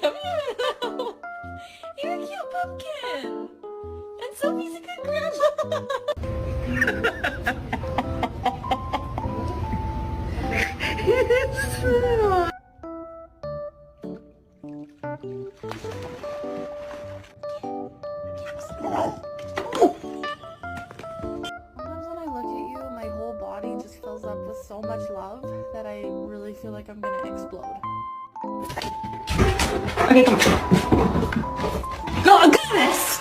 Come here now. You're a cute pumpkin. And Sophie's a good grandma. Sometimes when I look at you, my whole body just fills up with so much love that I really feel like I'm gonna explode. Okay, come on. Oh, goodness!